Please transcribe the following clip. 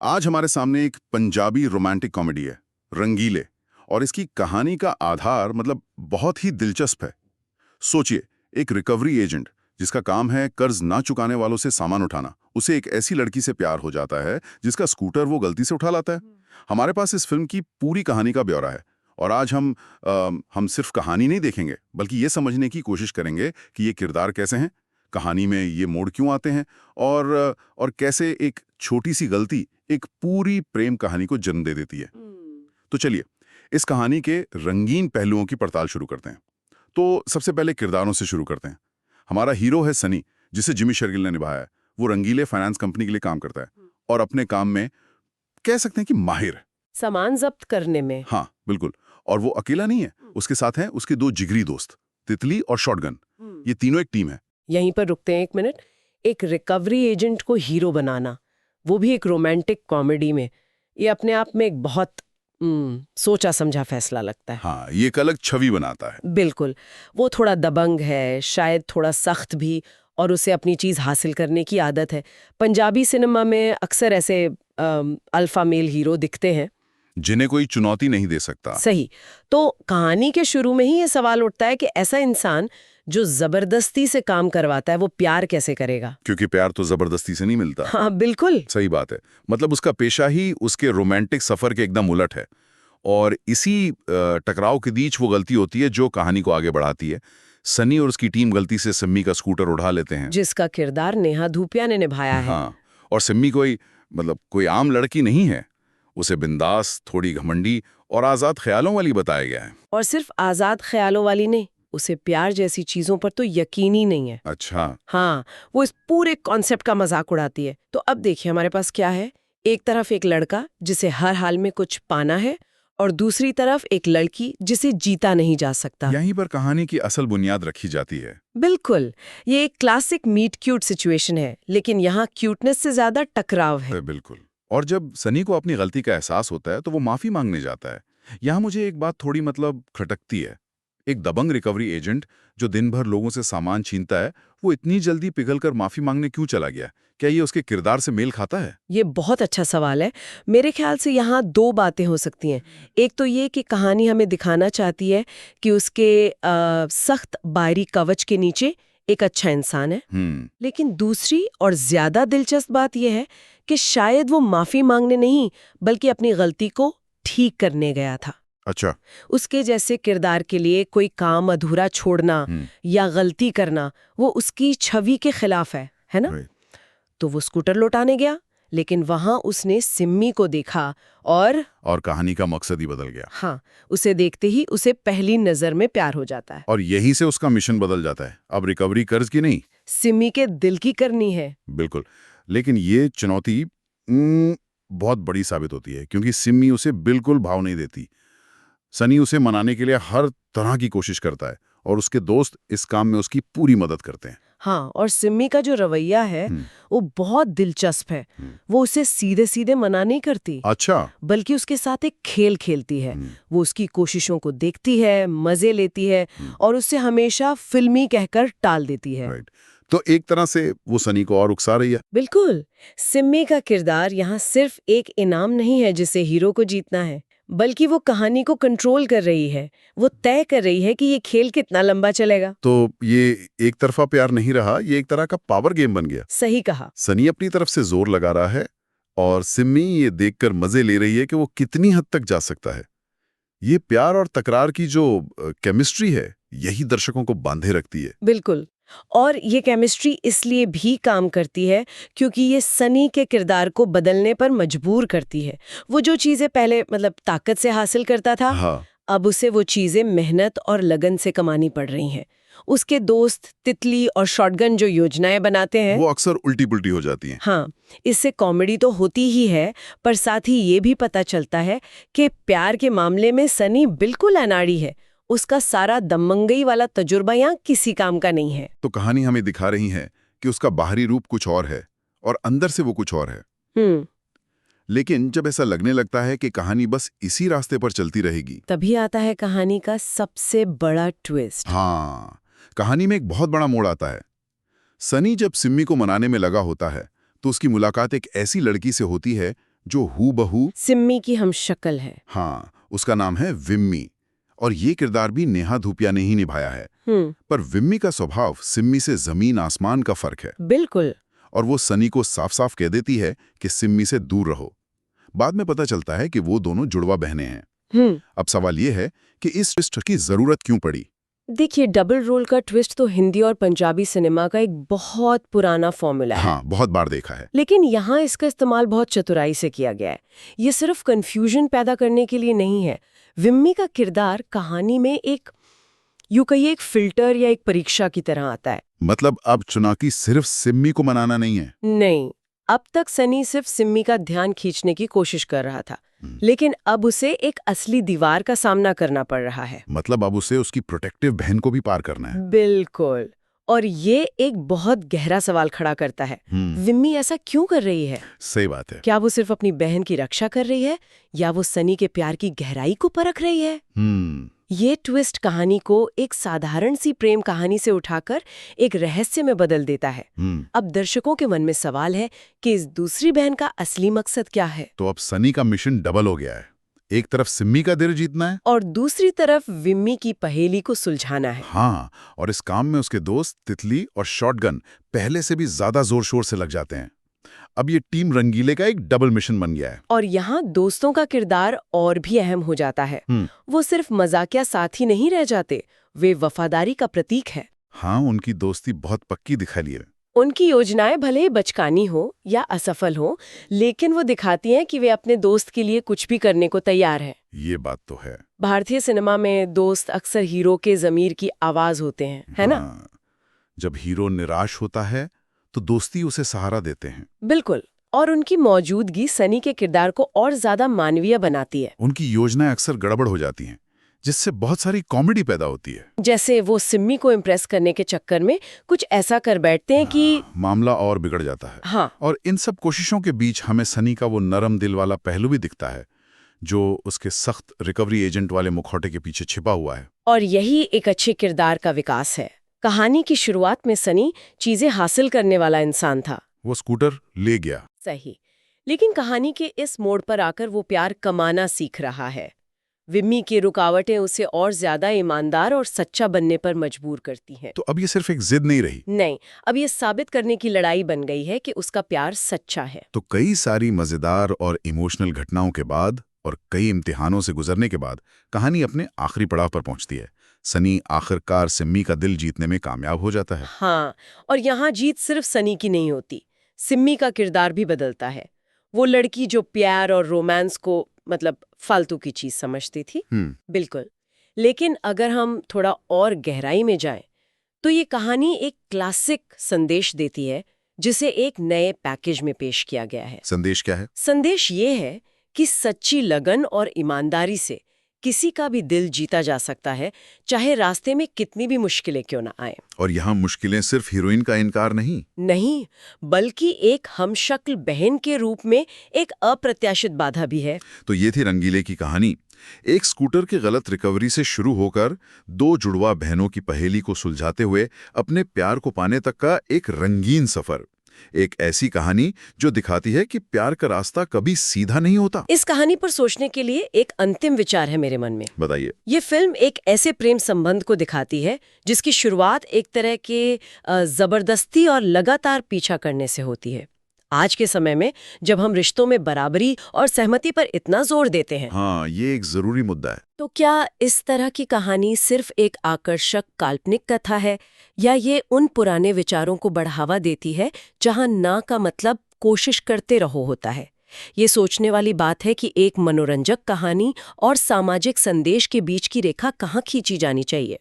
आज हमारे सामने एक पंजाबी रोमांटिक कॉमेडी है, रंगीले। और इसकी कहानी का आधार बहुत ही दिलचस्प है। सोचिए, एक रिकवरी एजेंट जिसका काम है कर्ज ना चुकाने वालों से सामान उठाना, उसे एक ऐसी लड़की से प्यार हो जाता है जिसका स्कूटर वो गलती से उठा लाता है। हमारे पास इस फिल्म की पूरी कहानी का ब्यौरा है। और आज हम सिर्फ कहानी नहीं देखेंगे, बल्कि ये समझने की कोशिश करेंगे कि ये किरदार कैसे हैं, कहानी में ये मोड़ क्यों आते हैं, और कैसे एक छोटी सी गलती एक पूरी प्रेम कहानी को जन्म दे देती है। तो चलिए, इस कहानी के रंगीन पहलुओं की पड़ताल शुरू करते हैं। तो सबसे पहले किरदारों से शुरू करते हैं। हमारा हीरो है सनी, जिसे जिमी शेरगिल ने निभाया है। वो रंगीले फाइनेंस कंपनी के लिए काम करता है और अपने काम में कह सकते हैं कि माहिर है। सामान जब्त करने में। हाँ, बिल्कुल। और वो अकेला नहीं है, उसके साथ हैं उसके दो जिगरी दोस्त, तितली और शॉटगन। ये तीनों एक टीम है। यहीं पर रुकते हैं एक मिनट। एक रिकवरी एजेंट को हीरो बनाना, वो भी एक रोमांटिक कॉमेडी में, ये अपने आप में एक बहुत सोचा समझा फैसला लगता है। हाँ, ये एक अलग छवि बनाता है। बिल्कुल। वो थोड़ा दबंग है, शायद थोड़ा सख्त भी, और उसे अपनी चीज हासिल करने की आदत है। पंजाबी सिनेमा में अक्सर ऐसे अल्फा मेल हीरो दिखते हैं जिन्हें कोई चुनौती नहीं दे सकता। सही। तो कहानी के शुरू में ही ये सवाल उठता है कि ऐसा इंसान जो जबरदस्ती से काम करवाता है, वो प्यार कैसे करेगा? क्योंकि प्यार तो जबरदस्ती से नहीं मिलता। हाँ, बिल्कुल सही बात है। उसका पेशा ही उसके रोमांटिक सफर के एकदम उलट है। और इसी टकराव के बीच वो गलती होती है जो कहानी को आगे बढ़ाती है। सनी और उसकी टीम गलती से सिम्मी का स्कूटर उड़ा लेते हैं, जिसका किरदार नेहा धूपिया ने निभाया है। हाँ, और सिम्मी कोई आम लड़की नहीं है। उसे बिंदास, थोड़ी घमंडी और आजाद ख्यालों वाली बताया गया है। और सिर्फ आजाद ख्यालों वाली नहीं, उसे प्यार जैसी चीजों पर तो यकीन ही नहीं है। अच्छा। हाँ, वो इस पूरे कॉन्सेप्ट का मजाक उड़ाती है। तो अब देखिए हमारे पास क्या है। एक तरफ एक लड़का जिसे हर हाल में कुछ पाना है, और दूसरी तरफ एक लड़की जिसे जीता नहीं जा सकता। यहीं पर कहानी की असल बुनियाद रखी जाती है। बिल्कुल, ये एक क्लासिक मीट क्यूट सिचुएशन है, लेकिन यहाँ क्यूटनेस से ज्यादा टकराव है। बिल्कुल। और जब सनी को अपनी गलती का एहसास होता है तो वो माफी मांगने जाता है। यहाँ मुझे एक बात थोड़ी खटकती है। एक दबंग रिकवरी एजेंट जो दिन भर लोगों से सामान छीनता है, वो इतनी जल्दी पिघलकर माफी मांगने क्यों चला गया? क्या ये उसके किरदार से मेल खाता है? ये बहुत अच्छा सवाल है। मेरे ख्याल से यहाँ दो बातें हो सकती हैं। एक तो ये कि कहानी हमें दिखाना चाहती है कि उसके सख्त बाहरी कवच के नीचे एक अच्छा इंसान है। लेकिन दूसरी और ज्यादा दिलचस्प बात यह है कि शायद वो माफी मांगने नहीं, बल्कि अपनी गलती को ठीक करने गया था। अच्छा। उसके जैसे किरदार के लिए कोई काम अधूरा छोड़ना या गलती करना, वो उसकी छवि के खिलाफ है ना? तो वो स्कूटर लौटाने गया, लेकिन वहां उसने सिम्मी को देखा और कहानी का मकसद ही बदल गया। हाँ, उसे देखते ही उसे पहली नजर में प्यार हो जाता है। और यहीं से उसका मिशन बदल जाता है। अब रिकवरी कर्ज की नहीं, सिम्मी के दिल की करनी है। बिल्कुल। लेकिन ये चुनौती बहुत बड़ी साबित होती है, क्योंकि सिम्मी उसे बिल्कुल भाव नहीं देती। सनी उसे मनाने के लिए हर तरह की कोशिश करता है और उसके दोस्त इस काम में उसकी पूरी मदद करते हैं। हाँ, और सिम्मी का जो रवैया है वो बहुत दिलचस्प है। वो उसे सीधे सीधे मना नहीं करती। अच्छा। बल्कि उसके साथ एक खेल खेलती है। वो उसकी कोशिशों को देखती है, मजे लेती है, और उसे हमेशा फिल्मी कहकर टाल देती है। तो एक तरह से वो सनी को और उकसा रही है। बिल्कुल। सिम्मी का किरदार यहाँ सिर्फ एक इनाम नहीं है जिसे हीरो को जीतना है, बल्कि वो कहानी को कंट्रोल कर रही है। वो तय कर रही है कि ये खेल कितना लंबा चलेगा। तो ये एक तरफा प्यार नहीं रहा, ये एक तरह का पावर गेम बन गया। सही कहा। सनी अपनी तरफ से जोर लगा रहा है और सिम्मी ये देखकर मजे ले रही है कि वो कितनी हद तक जा सकता है। ये प्यार और तकरार की जो केमिस्ट्री है, यही दर्शकों को बांधे रखती है। बिल्कुल। और ये केमिस्ट्री इसलिए भी काम करती है क्योंकि ये सनी के किरदार को बदलने पर मजबूर करती है। वो जो चीजें पहले ताकत से हासिल करता था, हाँ। अब उसे वो चीजें मेहनत और लगन से कमानी पड़ रही हैं। उसके दोस्त तितली और शॉटगन जो योजनाएं बनाते हैं, वो अक्सर उल्टी पुल्टी हो जाती हैं। हाँ, इससे कॉमेडी तो होती ही है, पर साथ ही ये भी पता चलता है कि प्यार के मामले में सनी बिल्कुल अनाड़ी है। उसका सारा दमंगई वाला तजुर्बा यहाँ किसी काम का नहीं है। तो कहानी हमें दिखा रही है कि उसका बाहरी रूप कुछ और है और अंदर से वो कुछ और है। लेकिन जब ऐसा लगने लगता है कि कहानी बस इसी रास्ते पर चलती रहेगी, तभी आता है कहानी का सबसे बड़ा ट्विस्ट। हाँ, कहानी में एक बहुत बड़ा मोड़ आता है। सनी जब सिम्मी को मनाने में लगा होता है तो उसकी मुलाकात एक ऐसी लड़की से होती है जो हूबहू सिम्मी की हम शक्ल है। हाँ, उसका नाम है विम्मी। और ये किरदार भी नेहा धूपिया ने ही निभाया है। पर विम्मी का स्वभाव सिम्मी से जमीन आसमान का फर्क है। बिल्कुल। और वो सनी को साफ साफ कह देती है कि सिम्मी से दूर रहो। बाद में पता चलता है कि वो दोनों जुड़वा बहनें हैं। अब सवाल ये है कि इस ट्विस्ट की जरूरत क्यों पड़ी? देखिए, डबल रोल का ट्विस्ट तो हिंदी और पंजाबी सिनेमा का एक बहुत पुराना फॉर्मूला है। हाँ, बहुत बार देखा है। लेकिन यहाँ इसका इस्तेमाल बहुत चतुराई से किया गया है। ये सिर्फ कंफ्यूजन पैदा करने के लिए नहीं है। विम्मी का किरदार कहानी में यूं कहिए एक फिल्टर या एक परीक्षा की तरह आता है। मतलब अब चुनाकी सिर्फ सिम्मी को मनाना नहीं है। नहीं, अब तक सनी सिर्फ सिम्मी का ध्यान खींचने की कोशिश कर रहा था, लेकिन अब उसे एक असली दीवार का सामना करना पड़ रहा है। मतलब अब उसे उसकी प्रोटेक्टिव बहन को भी पार करना है। बिल्कुल। और ये एक बहुत गहरा सवाल खड़ा करता है, विम्मी ऐसा क्यों कर रही है? सही बात है। क्या वो सिर्फ अपनी बहन की रक्षा कर रही है या वो सनी के प्यार की गहराई को परख रही है? ये ट्विस्ट कहानी को एक साधारण सी प्रेम कहानी से उठाकर एक रहस्य में बदल देता है। अब दर्शकों के मन में सवाल है कि इस दूसरी बहन का असली मकसद क्या है? तो अब सनी का मिशन डबल हो गया है। एक तरफ सिम्मी का दिल जीतना है और दूसरी तरफ विम्मी की पहेली को सुलझाना है। हाँ, और इस काम में उसके दोस्त तितली और शॉटगन पहले से भी ज्यादा जोर शोर से लग जाते हैं। अब ये टीम रंगीले का एक डबल मिशन बन गया है। और यहाँ दोस्तों का किरदार और भी अहम हो जाता है। वो सिर्फ मजाकिया साथी नहीं रह जाते, वे वफादारी का प्रतीक है। हाँ, उनकी दोस्ती बहुत पक्की दिखाई है। उनकी योजनाएं भले ही बचकानी हो या असफल हो, लेकिन वो दिखाती हैं कि वे अपने दोस्त के लिए कुछ भी करने को तैयार हैं। ये बात तो है। भारतीय सिनेमा में दोस्त अक्सर हीरो के ज़मीर की आवाज होते हैं, है ना? जब हीरो निराश होता है तो दोस्ती उसे सहारा देते हैं। बिल्कुल। और उनकी मौजूदगी सनी के किरदार को और ज्यादा मानवीय बनाती है। उनकी योजनाएं अक्सर गड़बड़ हो जाती हैं, जिससे बहुत सारी कॉमेडी पैदा होती है। जैसे वो सिम्मी को इम्प्रेस करने के चक्कर में कुछ ऐसा कर बैठते हैं कि मामला और बिगड़ जाता है। हाँ। और इन सब कोशिशों के बीच हमें सनी का वो नरम दिल वाला पहलू भी दिखता है, जो उसके सख्त रिकवरी एजेंट वाले मुखौटे के पीछे छिपा हुआ है। और यही एक अच्छे किरदार का विकास है। कहानी की शुरुआत में सनी चीजें हासिल करने वाला इंसान था। वो स्कूटर ले गया, सही। लेकिन कहानी के इस मोड़ पर आकर वो प्यार कमाना सीख रहा है। विम्मी की रुकावटें उसे और ज्यादा ईमानदार और सच्चा बनने पर मजबूर करती हैं। तो अब ये सिर्फ एक जिद नहीं रही। नहीं, अब ये साबित करने की लड़ाई बन गई है कि उसका प्यार सच्चा है। तो कई सारी मजेदार और इमोशनल घटनाओं के बाद और कई इम्तिहानों से गुजरने के बाद कहानी अपने आखिरी पड़ाव पर पहुंचती है। सनी आखिरकार सिम्मी का दिल जीतने में कामयाब हो जाता है। हाँ, और यहाँ जीत सिर्फ सनी की नहीं होती, सिम्मी का किरदार भी बदलता है। वो लड़की जो प्यार और रोमांस को फालतू की चीज समझती थी। बिल्कुल। लेकिन अगर हम थोड़ा और गहराई में जाएं, तो ये कहानी एक क्लासिक संदेश देती है, जिसे एक नए पैकेज में पेश किया गया है। संदेश क्या है? संदेश ये है कि सच्ची लगन और ईमानदारी से किसी का भी दिल जीता जा सकता है, चाहे रास्ते में कितनी भी मुश्किलें क्यों ना आए। और यहाँ मुश्किलें सिर्फ हीरोइन का इनकार नहीं, बल्कि एक हमशक्ल बहन के रूप में एक अप्रत्याशित बाधा भी है। तो ये थी रंगीले की कहानी। एक स्कूटर की गलत रिकवरी से शुरू होकर दो जुड़वा बहनों की पहेली को सुलझाते हुए अपने प्यार को पाने तक का एक रंगीन सफर। एक ऐसी कहानी जो दिखाती है कि प्यार का रास्ता कभी सीधा नहीं होता। इस कहानी पर सोचने के लिए एक अंतिम विचार है मेरे मन में। बताइए। ये फिल्म एक ऐसे प्रेम संबंध को दिखाती है जिसकी शुरुआत एक तरह के जबरदस्ती और लगातार पीछा करने से होती है। आज के समय में जब हम रिश्तों में बराबरी और सहमति पर इतना जोर देते हैं। हाँ, ये एक जरूरी मुद्दा है। तो क्या इस तरह की कहानी सिर्फ एक आकर्षक काल्पनिक कथा है, या ये उन पुराने विचारों को बढ़ावा देती है जहां ना का मतलब कोशिश करते रहो होता है? ये सोचने वाली बात है कि एक मनोरंजक कहानी और सामाजिक संदेश के बीच की रेखा कहाँ खींची जानी चाहिए।